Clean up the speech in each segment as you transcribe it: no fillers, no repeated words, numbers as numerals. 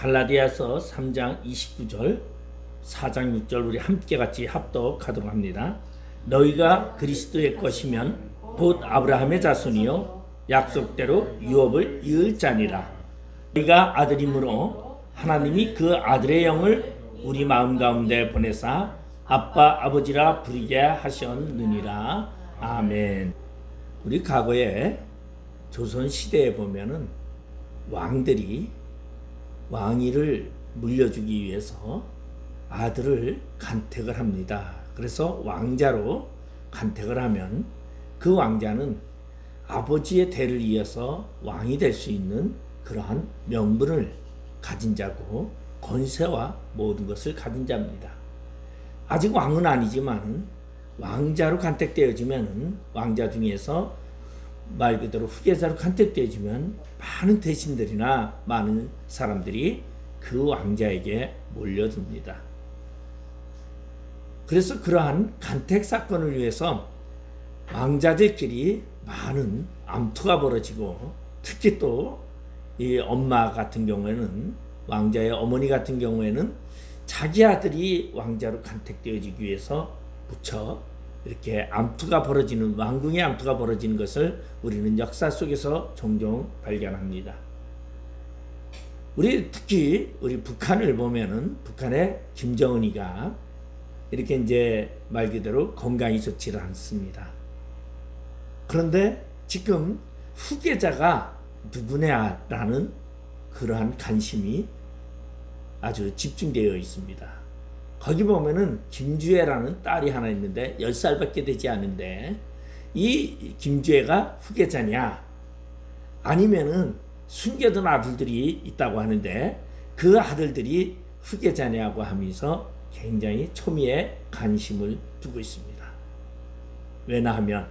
갈라디아서 3장 29절 4장 6절 우리 함께 같이 합독하도록 합니다. 너희가 그리스도의 것이면 곧 아브라함의 자손이요 약속대로 유업을 이을 자니라. 너희가 아들이므로 하나님이 그 아들의 영을 우리 마음 가운데 보내사 아빠 아버지라 부르게 하셨느니라. 아멘. 우리 과거에 조선 시대에 보면은 왕들이 왕위를 물려주기 위해서 아들을 간택을 합니다. 그래서 왕자로 간택을 하면 그 왕자는 아버지의 대를 이어서 왕이 될 수 있는 그러한 명분을 가진 자고 권세와 모든 것을 가진 자입니다. 아직 왕은 아니지만 왕자로 간택되어지면 왕자 중에서 말 그대로 후계자로 간택되어지면 많은 대신들이나 많은 사람들이 그 왕자에게 몰려듭니다. 그래서 그러한 간택 사건을 위해서 왕자들끼리 많은 암투가 벌어지고, 특히 또 이 엄마 같은 경우에는, 왕자의 어머니 같은 경우에는 자기 아들이 왕자로 간택되어지기 위해서 무척 이렇게 암투가 벌어지는, 왕궁의 암투가 벌어지는 것을 우리는 역사 속에서 종종 발견합니다. 특히 우리 북한을 보면은 북한의 김정은이가 이렇게 이제 말 그대로 건강이 좋지를 않습니다. 그런데 지금 후계자가 누구냐라는 그러한 관심이 아주 집중되어 있습니다. 거기 보면은 김주애라는 딸이 하나 있는데 10살밖에 되지 않은데, 이 김주애가 후계자냐 아니면은 숨겨둔 아들들이 있다고 하는데 그 아들들이 후계자냐고 하면서 굉장히 초미의 관심을 두고 있습니다. 왜냐하면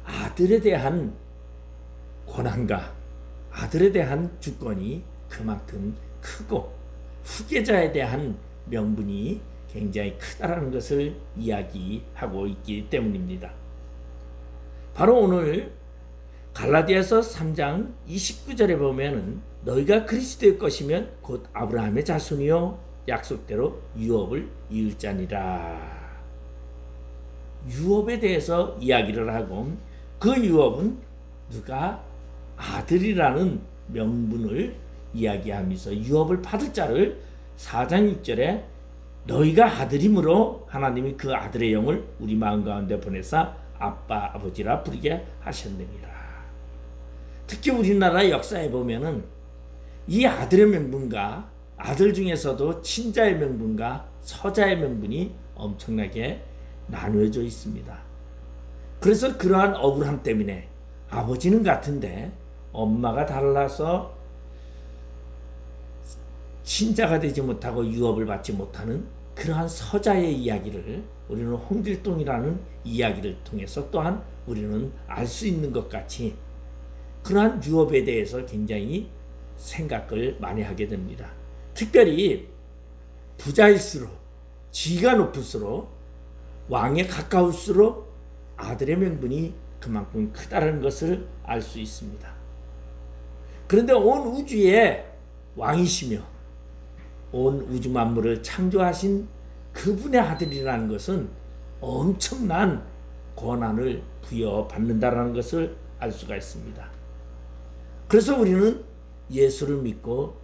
아들에 대한 권한과 아들에 대한 주권이 그만큼 크고 후계자에 대한 명분이 굉장히 크다라는 것을 이야기하고 있기 때문입니다. 바로 오늘 갈라디아서 3장 29절에 보면은 너희가 그리스도의 것이면 곧 아브라함의 자손이요 약속대로 유업을 이을 자니라. 유업에 대해서 이야기를 하고, 그 유업은 누가 아들이라는 명분을 이야기하면서 유업을 받을 자를 4장 6절에 너희가 아들이므로 하나님이 그 아들의 영을 우리 마음 가운데 보내사 아빠 아버지라 부르게 하셨느니라. 특히 우리나라 역사에 보면은 이 아들의 명분과 아들 중에서도 친자의 명분과 서자의 명분이 엄청나게 나누어져 있습니다. 그래서 그러한 억울함 때문에 아버지는 같은데 엄마가 달라서 친자가 되지 못하고 유업을 받지 못하는 그러한 서자의 이야기를 우리는 홍길동이라는 이야기를 통해서 또한 우리는 알 수 있는 것 같이 그러한 유업에 대해서 굉장히 생각을 많이 하게 됩니다. 특별히 부자일수록, 지위가 높을수록, 왕에 가까울수록 아들의 명분이 그만큼 크다는 것을 알 수 있습니다. 그런데 온 우주의 왕이시며 온 우주 만물을 창조하신 그분의 아들이라는 것은 엄청난 권한을 부여받는다라는 것을 알 수가 있습니다. 그래서 우리는 예수를 믿고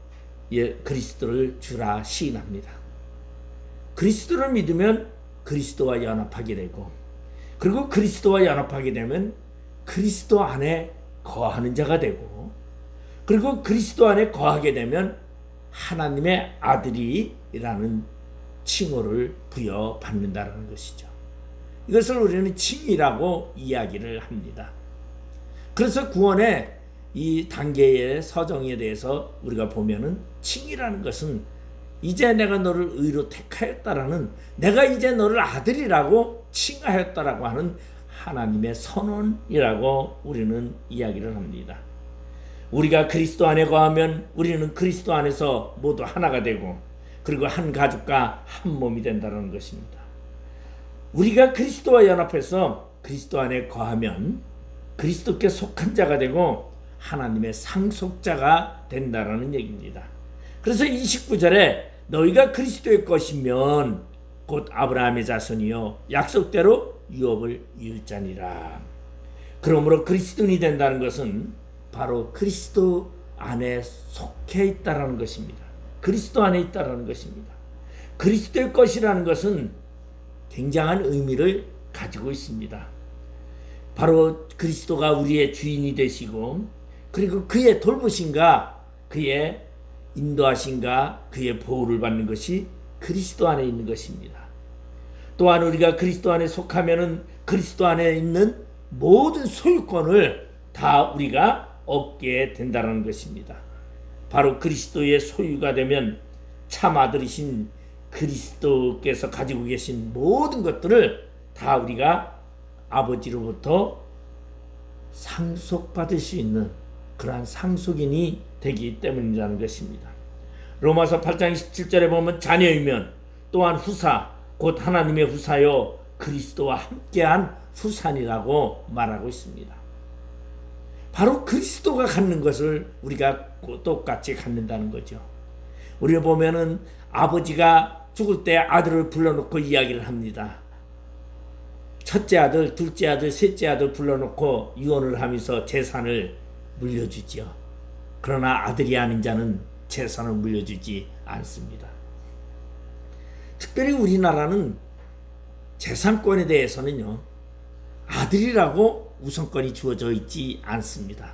그리스도를 주라 시인합니다. 그리스도를 믿으면 그리스도와 연합하게 되고, 그리고 그리스도와 연합하게 되면 그리스도 안에 거하는 자가 되고, 그리고 그리스도 안에 거하게 되면 하나님의 아들이라는 칭호를 부여받는다는 것이죠. 이것을 우리는 칭이라고 이야기를 합니다. 그래서 구원의 이 단계의 서정에 대해서 우리가 보면은 칭이라는 것은 이제 내가 너를 의로 택하였다라는, 내가 이제 너를 아들이라고 칭하였다라고 하는 하나님의 선언이라고 우리는 이야기를 합니다. 우리가 그리스도 안에 거하면 우리는 그리스도 안에서 모두 하나가 되고, 그리고 한 가족과 한 몸이 된다는 것입니다. 우리가 그리스도와 연합해서 그리스도 안에 거하면 그리스도께 속한 자가 되고 하나님의 상속자가 된다라는 얘기입니다. 그래서 29절에 너희가 그리스도의 것이면 곧 아브라함의 자손이요 약속대로 유업을 이을 자니라. 그러므로 그리스도인이 된다는 것은 바로 그리스도 안에 속해 있다라는 것입니다. 그리스도 안에 있다라는 것입니다. 그리스도의 것이라는 것은 굉장한 의미를 가지고 있습니다. 바로 그리스도가 우리의 주인이 되시고 그리고 그의 돌보심과 그의 인도하심과 그의 보호를 받는 것이 그리스도 안에 있는 것입니다. 또한 우리가 그리스도 안에 속하면은 그리스도 안에 있는 모든 소유권을 다 우리가 얻게 된다는 것입니다. 바로 그리스도의 소유가 되면 참 아들이신 그리스도께서 가지고 계신 모든 것들을 다 우리가 아버지로부터 상속받을 수 있는 그러한 상속인이 되기 때문이라는 것입니다. 로마서 8장 27절에 보면 자녀이면 또한 후사 곧 하나님의 후사요 그리스도와 함께한 후산이라고 말하고 있습니다. 바로 그리스도가 갖는 것을 우리가 똑같이 갖는다는 거죠. 우리가 보면은 아버지가 죽을 때 아들을 불러놓고 이야기를 합니다. 첫째 아들, 둘째 아들, 셋째 아들 불러놓고 유언을 하면서 재산을 물려주죠. 그러나 아들이 아닌 자는 재산을 물려주지 않습니다. 특별히 우리나라는 재산권에 대해서는요, 아들이라고 우선권이 주어져 있지 않습니다.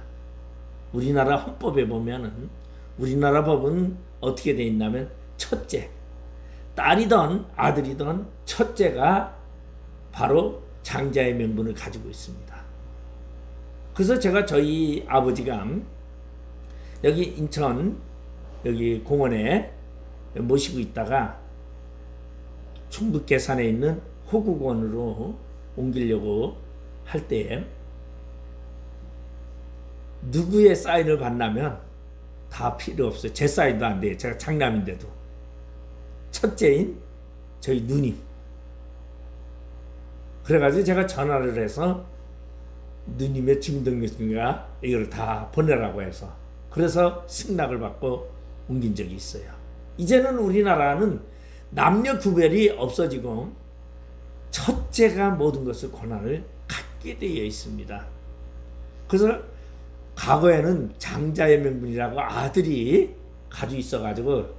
우리나라 헌법에 보면은 우리나라 법은 어떻게 되어 있냐면 첫째, 딸이든 아들이든 첫째가 바로 장자의 명분을 가지고 있습니다. 그래서 제가 저희 아버지가 여기 인천 여기 공원에 모시고 있다가 충북 계산에 있는 호국원으로 옮기려고 할 때에 누구의 사인을 받냐면 다 필요 없어요. 제 사인도 안 돼요. 제가 장남인데도. 첫째인 저희 누님. 그래가지고 제가 전화를 해서 누님의 주민등록증과 이걸 다 보내라고 해서 그래서 승낙을 받고 옮긴 적이 있어요. 이제는 우리나라는 남녀 구별이 없어지고 첫째가 모든 것을 권한을 갖게 되어 있습니다. 그래서 과거에는 장자의 명분이라고 아들이 가지고 있어가지고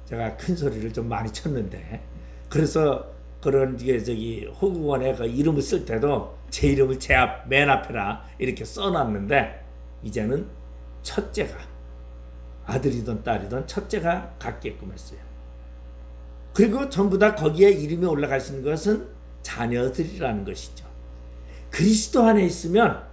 제가 큰 소리를 좀 많이 쳤는데 그래서 그런 저기 호국원에 그 이름을 쓸 때도 제 이름을 맨 앞에다 이렇게 써놨는데 이제는 첫째가 아들이든 딸이든 첫째가 갖게끔 했어요. 그리고 전부 다 거기에 이름이 올라갈 수 있는 것은 자녀들이라는 것이죠. 그리스도 안에 있으면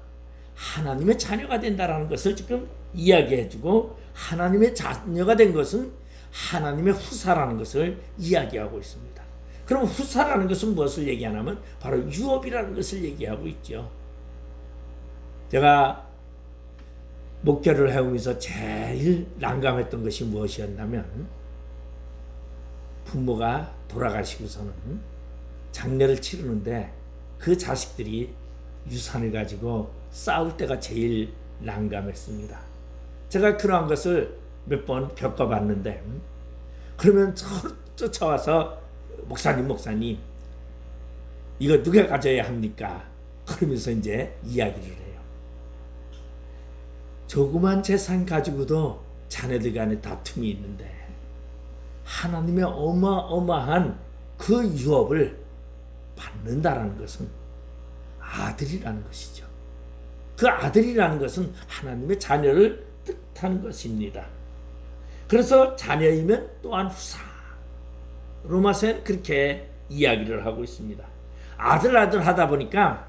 하나님의 자녀가 된다는 것을 지금 이야기해주고 하나님의 자녀가 된 것은 하나님의 후사라는 것을 이야기하고 있습니다. 그럼 후사라는 것은 무엇을 얘기하냐면 바로 유업이라는 것을 얘기하고 있죠. 제가 목회를 해오면서 제일 난감했던 것이 무엇이었냐면 부모가 돌아가시고서는 장례를 치르는데 그 자식들이 유산을 가지고 싸울 때가 제일 난감했습니다. 제가 그러한 것을 몇 번 겪어봤는데 그러면 쫓아와서 목사님 이거 누가 가져야 합니까? 그러면서 이제 이야기를 해요. 조그만 재산 가지고도 자녀들 간에 다툼이 있는데 하나님의 어마어마한 그 유업을 받는다라는 것은 아들이라는 것이죠. 그 아들이라는 것은 하나님의 자녀를 뜻하는 것입니다. 그래서 자녀이면 또한 후사. 로마서에는 그렇게 이야기를 하고 있습니다. 아들 하다 보니까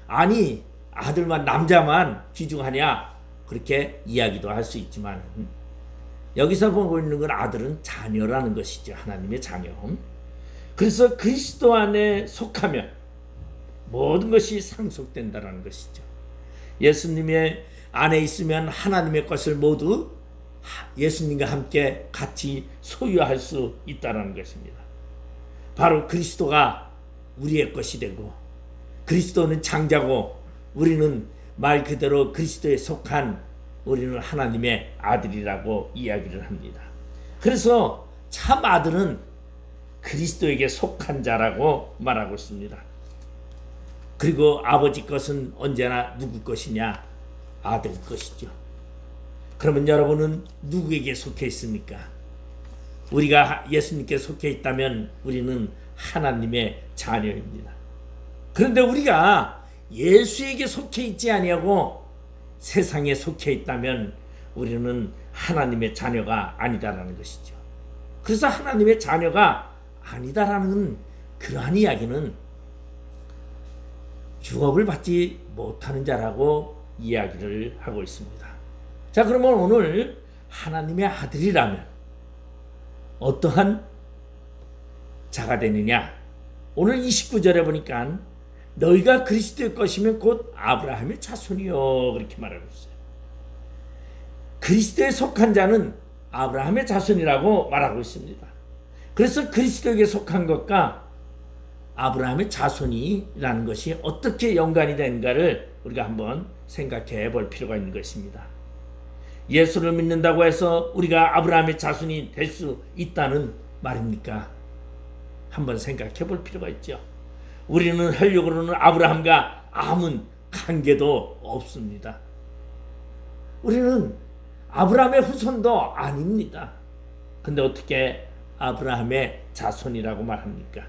아니 아들만 남자만 귀중하냐 그렇게 이야기도 할 수 있지만 여기서 보고 있는 건 아들은 자녀라는 것이죠. 하나님의 자녀. 그래서 그리스도 안에 속하면 모든 것이 상속된다는 것이죠. 예수님의 안에 있으면 하나님의 것을 모두 예수님과 함께 같이 소유할 수 있다는 것입니다. 바로 그리스도가 우리의 것이 되고 그리스도는 장자고 우리는 말 그대로 그리스도에 속한 우리는 하나님의 아들이라고 이야기를 합니다. 그래서 참 아들은 그리스도에게 속한 자라고 말하고 있습니다. 그리고 아버지 것은 언제나 누구 것이냐? 아들 것이죠. 그러면 여러분은 누구에게 속해 있습니까? 우리가 예수님께 속해 있다면 우리는 하나님의 자녀입니다. 그런데 우리가 예수에게 속해 있지 아니하고 세상에 속해 있다면 우리는 하나님의 자녀가 아니다라는 것이죠. 그래서 하나님의 자녀가 아니다라는 그러한 이야기는 유업을 받지 못하는 자라고 이야기를 하고 있습니다. 자, 그러면 오늘 하나님의 아들이라면 어떠한 자가 되느냐? 오늘 29절에 보니까 너희가 그리스도의 것이면 곧 아브라함의 자손이요, 그렇게 말하고 있어요. 그리스도에 속한 자는 아브라함의 자손이라고 말하고 있습니다. 그래서 그리스도에게 속한 것과 아브라함의 자손이라는 것이 어떻게 연관이 되는가를 우리가 한번 생각해 볼 필요가 있는 것입니다. 예수를 믿는다고 해서 우리가 아브라함의 자손이 될 수 있다는 말입니까? 한번 생각해 볼 필요가 있죠. 우리는 혈육으로는 아브라함과 아무 관계도 없습니다. 우리는 아브라함의 후손도 아닙니다. 근데 어떻게 아브라함의 자손이라고 말합니까?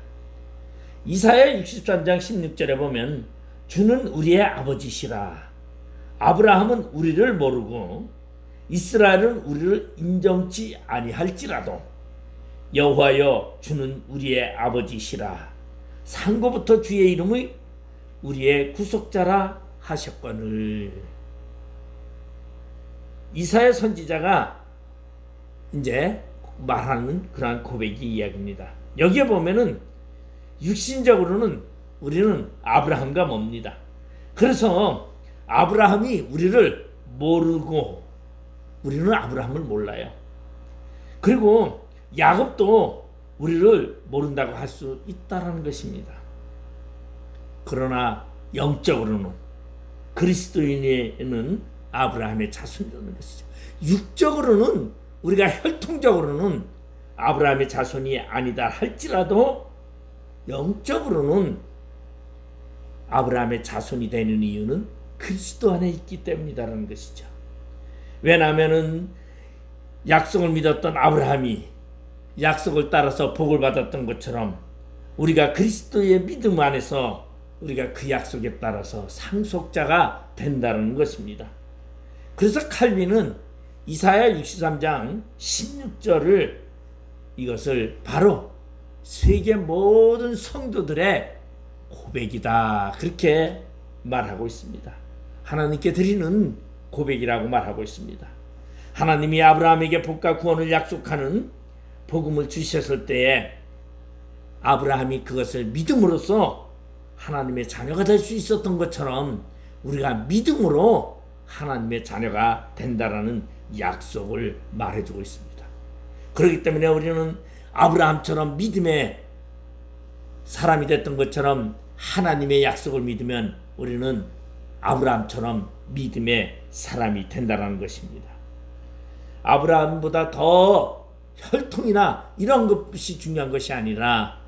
이사야 63장 16절에 보면 주는 우리의 아버지시라. 아브라함은 우리를 모르고 이스라엘은 우리를 인정치 아니할지라도 여호와여 주는 우리의 아버지시라. 상고부터 주의 이름의 우리의 구속자라 하셨거늘. 이사야 선지자가 이제 말하는 그러한 고백이 이야기입니다. 여기에 보면은 육신적으로는 우리는 아브라함과 멉니다. 그래서 아브라함이 우리를 모르고 우리는 아브라함을 몰라요. 그리고 야곱도 우리를 모른다고 할 수 있다라는 것입니다. 그러나 영적으로는 그리스도인에는 아브라함의 자손이라는 것이죠. 육적으로는 우리가 혈통적으로는 아브라함의 자손이 아니다 할지라도 영적으로는 아브라함의 자손이 되는 이유는 그리스도 안에 있기 때문이다라는 것이죠. 왜냐하면은 약속을 믿었던 아브라함이 약속을 따라서 복을 받았던 것처럼 우리가 그리스도의 믿음 안에서 우리가 그 약속에 따라서 상속자가 된다는 것입니다. 그래서 칼빈은 이사야 63장 16절을 이것을 바로 세계 모든 성도들의 고백이다, 그렇게 말하고 있습니다. 하나님께 드리는 고백이라고 말하고 있습니다. 하나님이 아브라함에게 복과 구원을 약속하는 복음을 주셨을 때에 아브라함이 그것을 믿음으로써 하나님의 자녀가 될 수 있었던 것처럼 우리가 믿음으로 하나님의 자녀가 된다라는 약속을 말해주고 있습니다. 그렇기 때문에 우리는 아브라함처럼 믿음의 사람이 됐던 것처럼 하나님의 약속을 믿으면 우리는 아브라함처럼 믿음의 사람이 된다는 것입니다. 아브라함보다 더 혈통이나 이런 것이 중요한 것이 아니라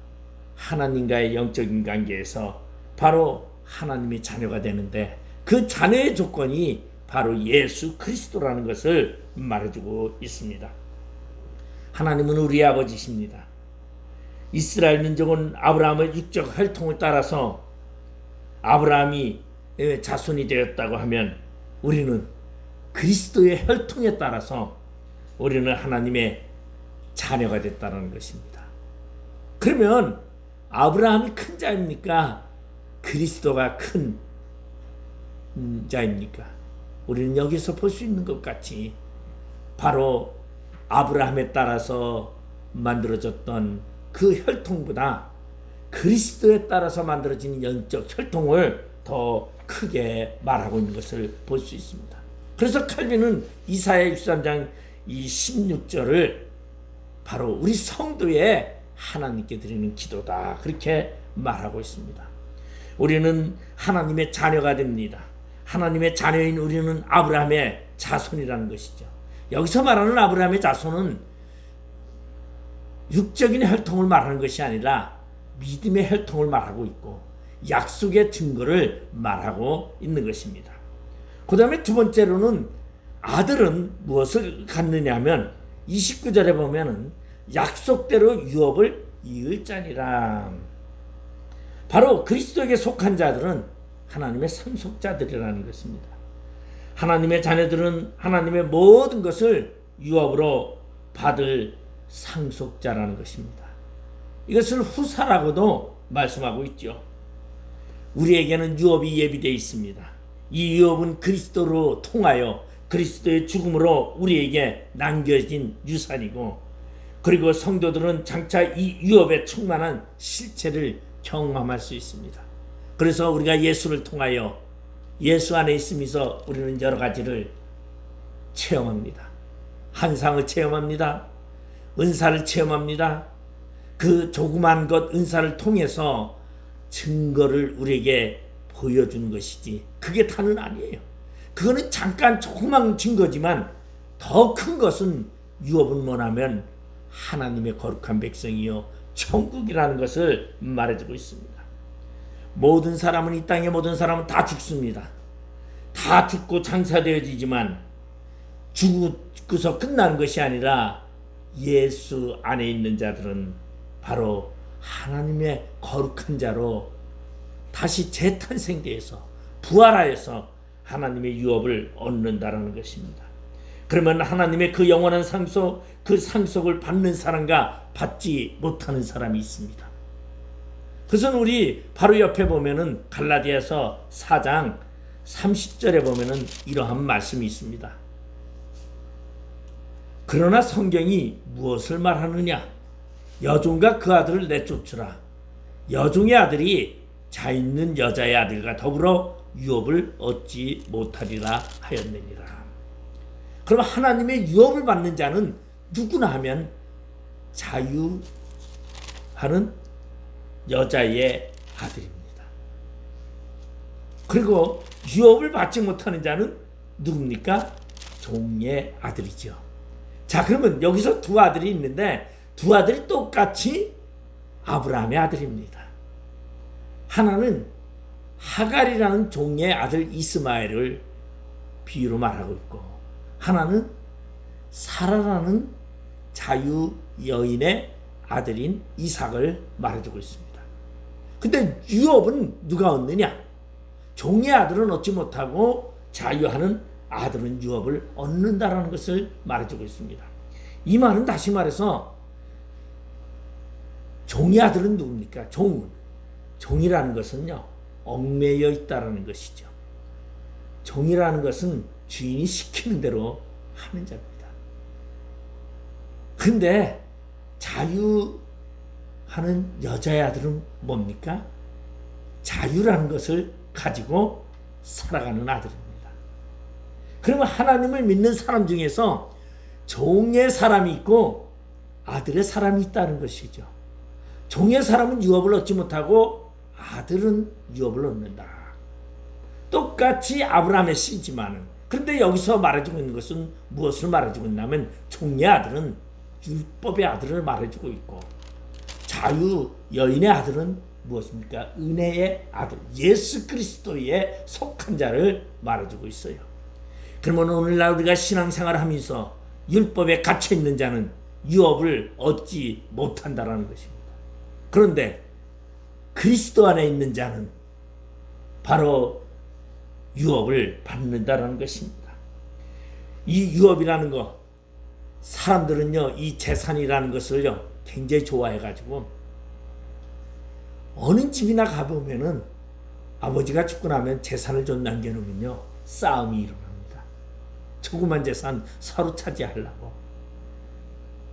하나님과의 영적인 관계에서 바로 하나님의 자녀가 되는데 그 자녀의 조건이 바로 예수 그리스도라는 것을 말해주고 있습니다. 하나님은 우리의 아버지십니다. 이스라엘 민족은 아브라함의 육적 혈통을 따라서 아브라함이 자손이 되었다고 하면 우리는 그리스도의 혈통에 따라서 우리는 하나님의 자녀가 됐다는 것입니다. 그러면 아브라함이 큰 자입니까? 그리스도가 큰 자입니까? 우리는 여기서 볼 수 있는 것 같이 바로 아브라함에 따라서 만들어졌던 그 혈통보다 그리스도에 따라서 만들어진 영적 혈통을 더 크게 말하고 있는 것을 볼 수 있습니다. 그래서 칼빈은 이사야 63장 이 16절을 바로 우리 성도의 하나님께 드리는 기도다, 그렇게 말하고 있습니다. 우리는 하나님의 자녀가 됩니다. 하나님의 자녀인 우리는 아브라함의 자손이라는 것이죠. 여기서 말하는 아브라함의 자손은 육적인 혈통을 말하는 것이 아니라 믿음의 혈통을 말하고 있고 약속의 증거를 말하고 있는 것입니다. 그 다음에 두 번째로는 아들은 무엇을 갖느냐 하면 29절에 보면은 약속대로 유업을 이을 자니라. 바로 그리스도에게 속한 자들은 하나님의 상속자들이라는 것입니다. 하나님의 자녀들은 하나님의 모든 것을 유업으로 받을 상속자라는 것입니다. 이것을 후사라고도 말씀하고 있죠. 우리에게는 유업이 예비되어 있습니다. 이 유업은 그리스도로 통하여 그리스도의 죽음으로 우리에게 남겨진 유산이고, 그리고 성도들은 장차 이 유업에 충만한 실체를 경험할 수 있습니다. 그래서 우리가 예수를 통하여 예수 안에 있으면서 우리는 여러 가지를 체험합니다. 환상을 체험합니다. 은사를 체험합니다. 그 조그만 것 은사를 통해서 증거를 우리에게 보여주는 것이지 그게 다는 아니에요. 그거는 잠깐 조그만 증거지만 더 큰 것은 유업은 뭐냐면 하나님의 거룩한 백성이요 천국이라는 것을 말해주고 있습니다. 모든 사람은, 이 땅의 모든 사람은 다 죽습니다. 다 죽고 장사되어지지만 죽고서 끝나는 것이 아니라 예수 안에 있는 자들은 바로 하나님의 거룩한 자로 다시 재탄생되어서 부활하여서 하나님의 유업을 얻는다라는 것입니다. 그러면 하나님의 그 영원한 상속, 그 상속을 받는 사람과 받지 못하는 사람이 있습니다. 그것은 우리 바로 옆에 보면은 갈라디아서 4장 30절에 보면은 이러한 말씀이 있습니다. 그러나 성경이 무엇을 말하느냐? 여종과 그 아들을 내쫓으라. 여종의 아들이 자 있는 여자의 아들과 더불어 유업을 얻지 못하리라 하였느니라. 그럼 하나님의 유업을 받는 자는 누구나 하면 자유하는 여자의 아들입니다. 그리고 유업을 받지 못하는 자는 누굽니까? 종의 아들이죠. 자, 그러면 여기서 두 아들이 있는데 두 아들이 똑같이 아브라함의 아들입니다. 하나는 하갈이라는 종의 아들 이스마엘을 비유로 말하고 있고, 하나는 사라라는 자유 여인의 아들인 이삭을 말해주고 있습니다. 근데 유업은 누가 얻느냐? 종의 아들은 얻지 못하고 자유하는 아들은 유업을 얻는다라는 것을 말해주고 있습니다. 이 말은 다시 말해서 종의 아들은 누굽니까? 종이라는 것은요, 얽매여 있다라는 것이죠. 종이라는 것은 주인이 시키는 대로 하는 자입니다. 근데 자유하는 여자의 아들은 뭡니까? 자유라는 것을 가지고 살아가는 아들입니다. 그러면 하나님을 믿는 사람 중에서 종의 사람이 있고 아들의 사람이 있다는 것이죠. 종의 사람은 유업을 얻지 못하고 아들은 유업을 얻는다. 똑같이 아브라함의 씨지만은, 그런데 여기서 말해주고 있는 것은 무엇을 말해주고 있냐면 종의 아들은 율법의 아들을 말해주고 있고, 자유 여인의 아들은 무엇입니까? 은혜의 아들, 예수 그리스도에 속한 자를 말해주고 있어요. 그러면 오늘날 우리가 신앙생활을 하면서 율법에 갇혀 있는 자는 유업을 얻지 못한다라는 것입니다. 그런데 그리스도 안에 있는 자는 바로 유업을 받는다라는 것입니다. 이 유업이라는 거, 사람들은요, 이 재산이라는 것을요 굉장히 좋아해가지고 어느 집이나 가보면은 아버지가 죽고 나면 재산을 좀 남겨놓으면요 싸움이 일어납니다. 조그만 재산 서로 차지하려고.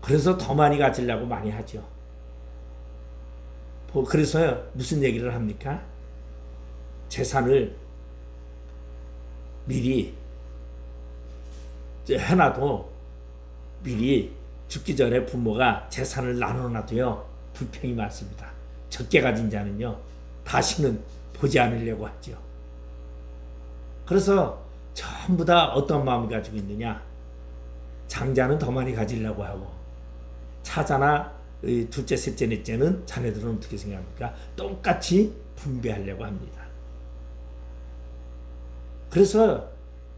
그래서 더 많이 가지려고 많이 하죠. 그래서 무슨 얘기를 합니까? 재산을 미리 해놔도 미리 죽기 전에 부모가 재산을 나눠놔도요 불평이 많습니다. 적게 가진 자는요 다시는 보지 않으려고 하죠. 그래서 전부 다 어떤 마음을 가지고 있느냐? 장자는 더 많이 가지려고 하고, 차자나 둘째, 셋째, 넷째는 자녀들은 어떻게 생각합니까? 똑같이 분배하려고 합니다. 그래서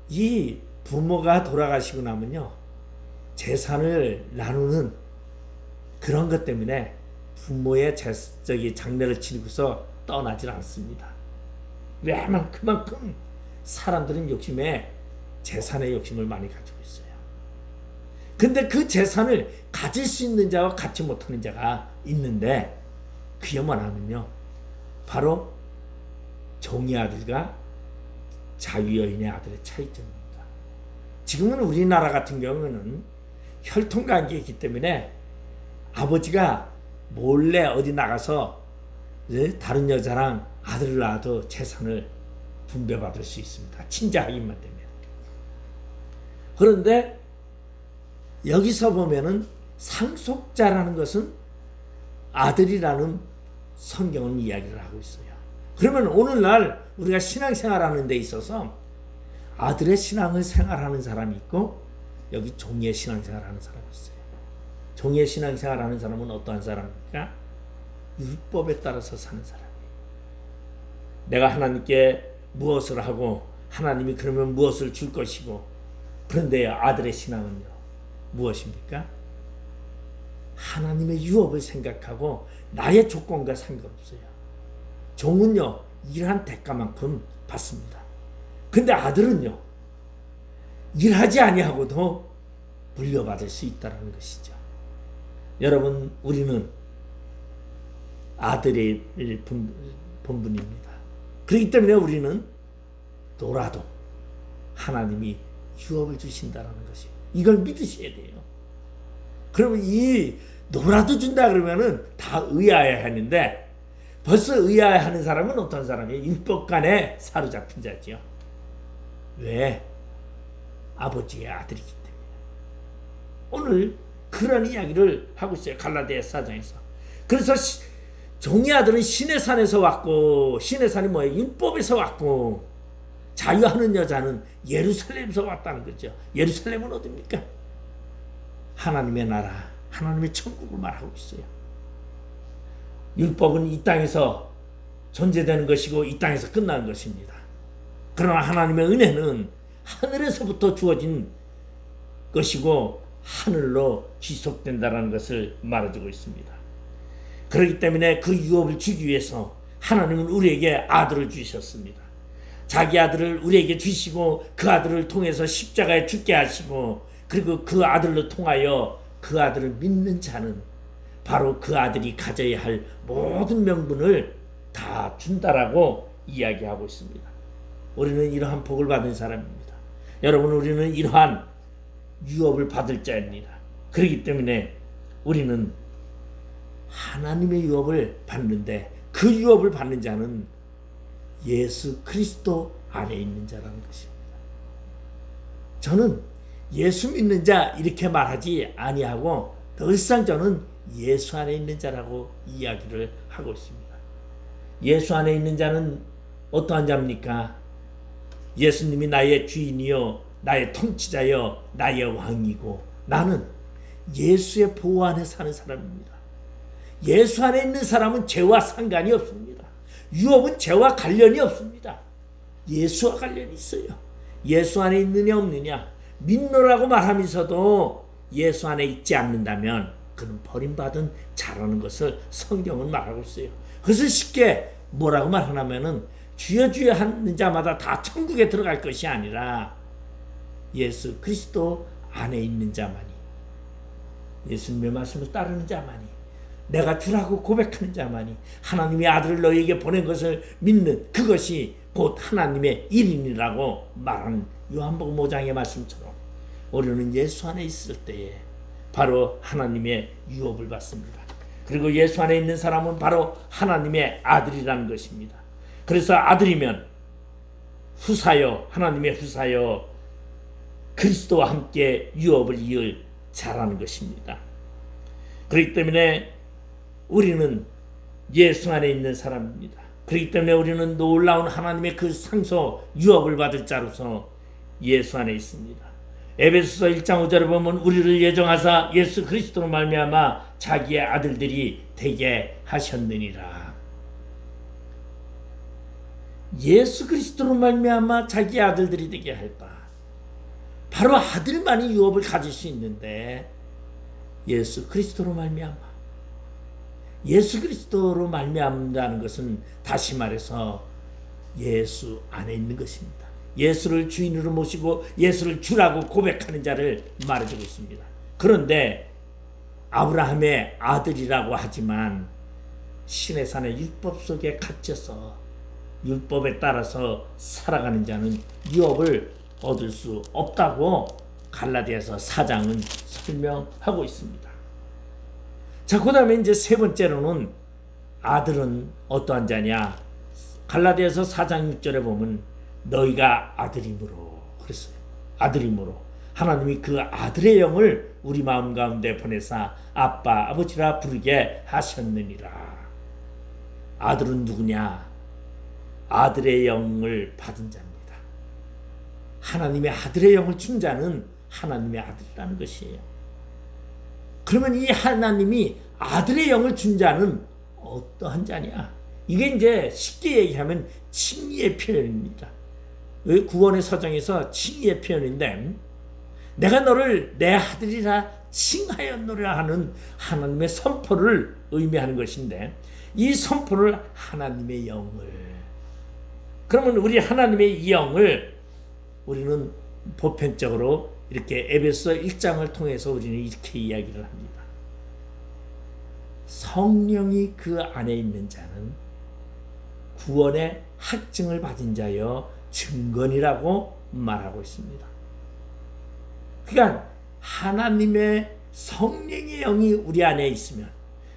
이 부모가 돌아가시고 나면요, 재산을 나누는 그런 것 때문에 부모의 장례를 치르고서 떠나질 않습니다. 왜냐하면 그만큼 사람들은 재산의 욕심을 많이 가지고 있어요. 근데 그 재산을 가질 수 있는 자와 갖지 못하는 자가 있는데, 그게 뭐냐면요, 바로 종의 아들과 자유여인의 아들의 차이점입니다. 지금은 우리나라 같은 경우는 혈통관계이기 때문에 아버지가 몰래 어디 나가서 다른 여자랑 아들을 낳아도 재산을 분배받을 수 있습니다. 친자 확인만 되면. 그런데 여기서 보면은 상속자라는 것은 아들이라는 성경은 이야기를 하고 있어요. 그러면 오늘날 우리가 신앙생활하는 데 있어서 아들의 신앙을 생활하는 사람이 있고, 여기 종의 신앙생활하는 사람이 있어요. 종의 신앙생활하는 사람은 어떠한 사람입니까? 율법에 따라서 사는 사람이에요. 내가 하나님께 무엇을 하고 하나님이 그러면 무엇을 줄 것이고, 그런데 아들의 신앙은요, 무엇입니까? 하나님의 유업을 생각하고 나의 조건과 상관없어요. 종은요, 일한 대가만큼 받습니다. 근데 아들은요, 일하지 아니하고도 물려받을 수 있다는 것이죠. 여러분, 우리는 아들의 본분입니다. 그렇기 때문에 우리는 놀아도 하나님이 유업을 주신다는 것이, 이걸 믿으셔야 돼요. 그러면 이 놀아도 준다 그러면은 다 의아해하는데, 벌써 의아해하는 사람은 어떤 사람이에요? 율법관에 사로잡힌 자지요. 왜? 아버지의 아들이기 때문에. 오늘 그런 이야기를 하고 있어요. 갈라디아 4장에서. 그래서 종의 아들은 신의 산에서 왔고, 신의 산이 뭐예요? 율법에서 왔고, 자유하는 여자는 예루살렘에서 왔다는 거죠. 예루살렘은 어디입니까? 하나님의 나라, 하나님의 천국을 말하고 있어요. 율법은 이 땅에서 존재되는 것이고 이 땅에서 끝나는 것입니다. 그러나 하나님의 은혜는 하늘에서부터 주어진 것이고 하늘로 지속된다는 것을 말해주고 있습니다. 그렇기 때문에 그 유업을 주기 위해서 하나님은 우리에게 아들을 주셨습니다. 자기 아들을 우리에게 주시고 그 아들을 통해서 십자가에 죽게 하시고, 그리고 그 아들로 통하여 그 아들을 믿는 자는 바로 그 아들이 가져야 할 모든 명분을 다 준다라고 이야기하고 있습니다. 우리는 이러한 복을 받은 사람입니다. 여러분, 우리는 이러한 유업을 받을 자입니다. 그렇기 때문에 우리는 하나님의 유업을 받는데, 그 유업을 받는 자는 예수 그리스도 안에 있는 자라는 것입니다. 저는 예수 믿는 자 이렇게 말하지 아니하고 늘상 저는 예수 안에 있는 자라고 이야기를 하고 있습니다. 예수 안에 있는 자는 어떠한 자입니까? 예수님이 나의 주인이요, 나의 통치자요, 나의 왕이고, 나는 예수의 보호 안에 사는 사람입니다. 예수 안에 있는 사람은 죄와 상관이 없습니다. 유업은 죄와 관련이 없습니다. 예수와 관련이 있어요. 예수 안에 있느냐 없느냐, 믿노라고 말하면서도 예수 안에 있지 않는다면 그는 버림받은 자라는 것을 성경은 말하고 있어요. 그것을 쉽게 뭐라고 말하냐면은 주여 주여 하는 자마다 다 천국에 들어갈 것이 아니라 예수 그리스도 안에 있는 자만이, 예수님의 말씀을 따르는 자만이, 내가 주라고 고백하는 자만이, 하나님의 아들을 너희에게 보낸 것을 믿는 그것이 곧 하나님의 일인이라고 말하는 요한복음 5장의 말씀처럼 우리는 예수 안에 있을 때에 바로 하나님의 유업을 받습니다. 그리고 예수 안에 있는 사람은 바로 하나님의 아들이라는 것입니다. 그래서 아들이면 후사요, 하나님의 후사요, 그리스도와 함께 유업을 이을 자라는 것입니다. 그렇기 때문에 우리는 예수 안에 있는 사람입니다. 그렇기 때문에 우리는 놀라운 하나님의 그 상속 유업을 받을 자로서 예수 안에 있습니다. 에베소서 1장 5절에 보면 우리를 예정하사 예수 그리스도로 말미암아 자기의 아들들이 되게 하셨느니라. 예수 그리스도로 말미암아 자기의 아들들이 되게 했다. 바로 아들만이 유업을 가질 수 있는데 예수 그리스도로 말미암아, 예수 그리스도로 말미암는다는 것은 다시 말해서 예수 안에 있는 것입니다. 예수를 주인으로 모시고 예수를 주라고 고백하는 자를 말해주고 있습니다. 그런데 아브라함의 아들이라고 하지만 신의 산의 율법 속에 갇혀서 율법에 따라서 살아가는 자는 유업을 얻을 수 없다고 갈라디아서 4장은 설명하고 있습니다. 자, 그 다음에 이제 세 번째로는 아들은 어떠한 자냐? 갈라디아서 4장 6절에 보면 너희가 아들임으로 그랬어요. 아들임으로 하나님이 그 아들의 영을 우리 마음 가운데 보내사 아빠 아버지라 부르게 하셨느니라. 아들은 누구냐? 아들의 영을 받은 자입니다. 하나님의 아들의 영을 준 자는 하나님의 아들이라는 것이에요. 그러면 이 하나님이 아들의 영을 준 자는 어떠한 자냐? 이게 이제 쉽게 얘기하면 칭의의 표현입니다. 구원의 서정에서 칭의의 표현인데 내가 너를 내 아들이라 칭하였노라 하는 하나님의 선포를 의미하는 것인데 이 선포를 하나님의 영을, 그러면 우리 하나님의 이 영을 우리는 보편적으로 이렇게 에베소 1장을 통해서 우리는 이렇게 이야기를 합니다. 성령이 그 안에 있는 자는 구원의 확증을 받은 자여 증거니라고 말하고 있습니다. 그러니까 하나님의 성령의 영이 우리 안에 있으면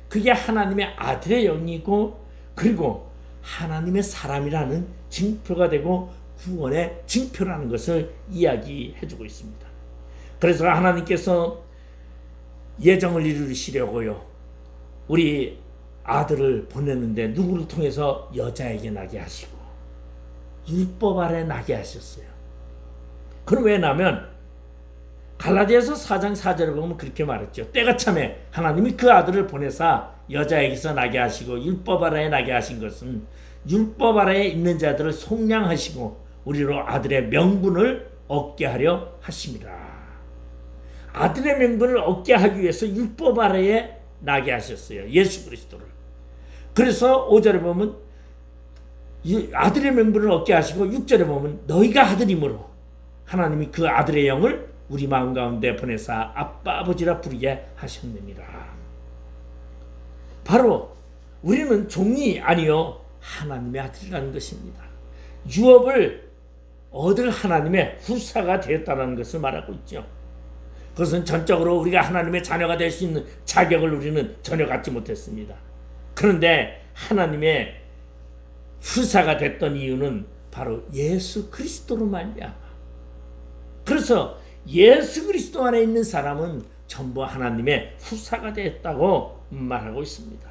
그게 하나님의 아들의 영이고 그리고 하나님의 사람이라는 징표가 되고 구원의 징표라는 것을 이야기해주고 있습니다. 그래서 하나님께서 예정을 이루시려고요 우리 아들을 보냈는데 누구를 통해서 여자에게 나게 하시고 율법 아래 나게 하셨어요. 그럼 왜 나면 갈라디아서 4장 4절을 보면 그렇게 말했죠. 때가 참에 하나님이 그 아들을 보내사 여자에게서 나게 하시고 율법 아래에 나게 하신 것은 율법 아래에 있는 자들을 속량하시고 우리로 아들의 명분을 얻게 하려 하심이라. 아들의 명분을 얻게 하기 위해서 율법 아래에 나게 하셨어요. 예수 그리스도를. 그래서 5절에 보면 아들의 명분을 얻게 하시고 6절에 보면 너희가 아들이므로 하나님이 그 아들의 영을 우리 마음 가운데 보내사 아빠 아버지라 부르게 하셨느니라. 바로 우리는 종이 아니요 하나님의 아들이라는 것입니다. 유업을 얻을 하나님의 후사가 되었다는 것을 말하고 있죠. 그것은 전적으로 우리가 하나님의 자녀가 될 수 있는 자격을 우리는 전혀 갖지 못했습니다. 그런데 하나님의 후사가 됐던 이유는 바로 예수 그리스도로 말미암아. 그래서 예수 그리스도 안에 있는 사람은 전부 하나님의 후사가 되었다고 말하고 있습니다.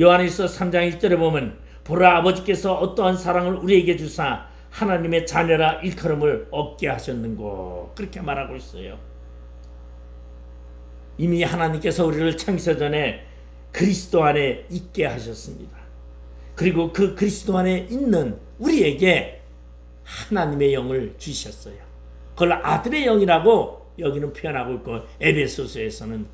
요한일서 3장 1절에 보면 보라 아버지께서 어떠한 사랑을 우리에게 주사 하나님의 자녀라 일컬음을 얻게 하셨는고 그렇게 말하고 있어요. 이미 하나님께서 우리를 창세 전에 그리스도 안에 있게 하셨습니다. 그리고 그 그리스도 안에 있는 우리에게 하나님의 영을 주셨어요. 그걸 아들의 영이라고 여기는 표현하고 있고 에베소서에서는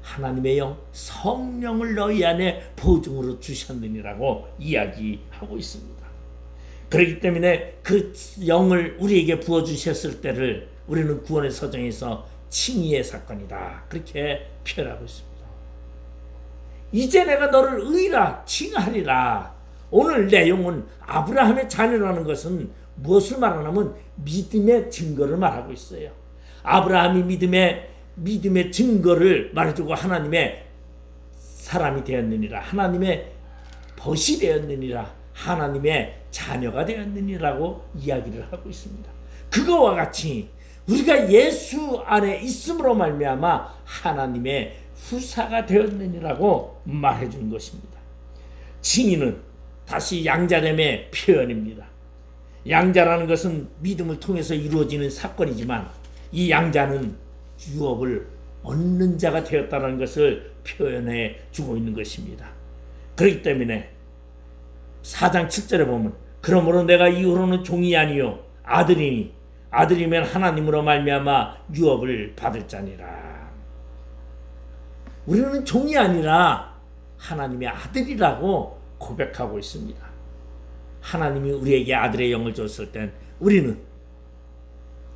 하나님의 영 성령을 너희 안에 보증으로 주셨느니라고 이야기하고 있습니다. 그렇기 때문에 그 영을 우리에게 부어주셨을 때를 우리는 구원의 서정에서 칭의의 사건이다 그렇게 표현하고 있습니다. 이제 내가 너를 의라 칭하리라. 오늘 내용은 아브라함의 자녀라는 것은 무엇을 말하냐면 믿음의 증거를 말하고 있어요. 아브라함이 믿음의 증거를 말해주고 하나님의 사람이 되었느니라. 하나님의 벗이 되었느니라. 하나님의 자녀가 되었느니라고 이야기를 하고 있습니다. 그거와 같이 우리가 예수 안에 있음으로 말미암아 하나님의 후사가 되었느니라고 말해준 것입니다. 칭의는 다시 양자됨의 표현입니다. 양자라는 것은 믿음을 통해서 이루어지는 사건이지만 이 양자는 유업을 얻는 자가 되었다는 것을 표현해 주고 있는 것입니다. 그렇기 때문에 4장 7절에 보면 그러므로 내가 이후로는 종이 아니요 아들이니 아들이면 하나님으로 말미암아 유업을 받을 자니라. 우리는 종이 아니라 하나님의 아들이라고 고백하고 있습니다. 하나님이 우리에게 아들의 영을 줬을 땐 우리는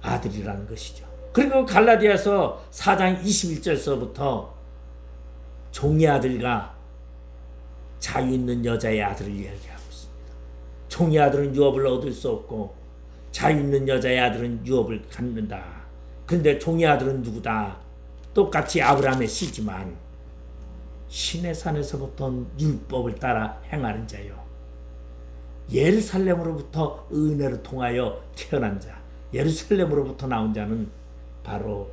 아들이라는 것이죠. 그리고 갈라디아서 4장 21절서부터 종의 아들과 자유 있는 여자의 아들을 이야기하고 있습니다. 종의 아들은 유업을 얻을 수 없고 자유 있는 여자의 아들은 유업을 갖는다. 그런데 종의 아들은 누구다? 똑같이 아브라함의 씨지만 신의 산에서부터 율법을 따라 행하는 자요. 예루살렘으로부터 은혜로 통하여 태어난 자, 예루살렘으로부터 나온 자는 바로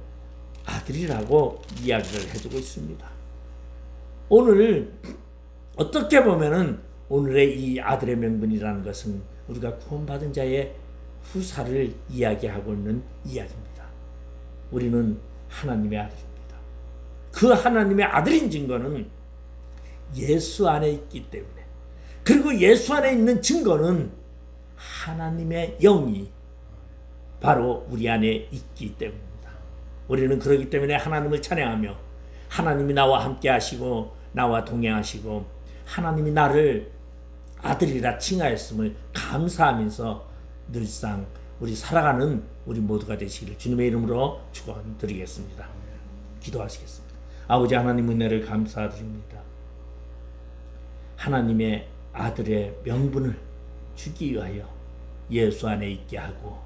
아들이라고 이야기를 해주고 있습니다. 오늘 어떻게 보면은 오늘의 이 아들의 명분이라는 것은 우리가 구원받은 자의 후사를 이야기하고 있는 이야기입니다. 우리는 하나님의 아들입니다. 그 하나님의 아들인 증거는 예수 안에 있기 때문에, 그리고 예수 안에 있는 증거는 하나님의 영이 바로 우리 안에 있기 때문입니다. 우리는 그렇기 때문에 하나님을 찬양하며 하나님이 나와 함께 하시고 나와 동행하시고 하나님이 나를 아들이라 칭하였음을 감사하면서 늘상 우리 살아가는 우리 모두가 되시기를 주님의 이름으로 축원드리겠습니다. 기도하시겠습니다. 아버지 하나님 은혜를 감사드립니다. 하나님의 아들의 명분을 주기 위하여 예수 안에 있게 하고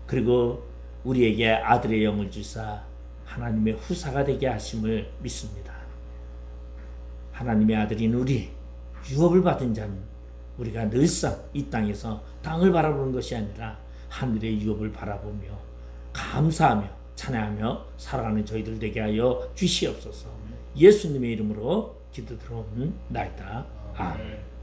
그리고 우리에게 아들의 영을 주사 하나님의 후사가 되게 하심을 믿습니다. 하나님의 아들인 우리 유업을 받은 자는 우리가 늘상 이 땅에서 땅을 바라보는 것이 아니라 하늘의 유업을 바라보며 감사하며 찬양하며 살아가는 저희들 되게 하여 주시옵소서. 예수님의 이름으로 기도드리옵나이다. 아멘.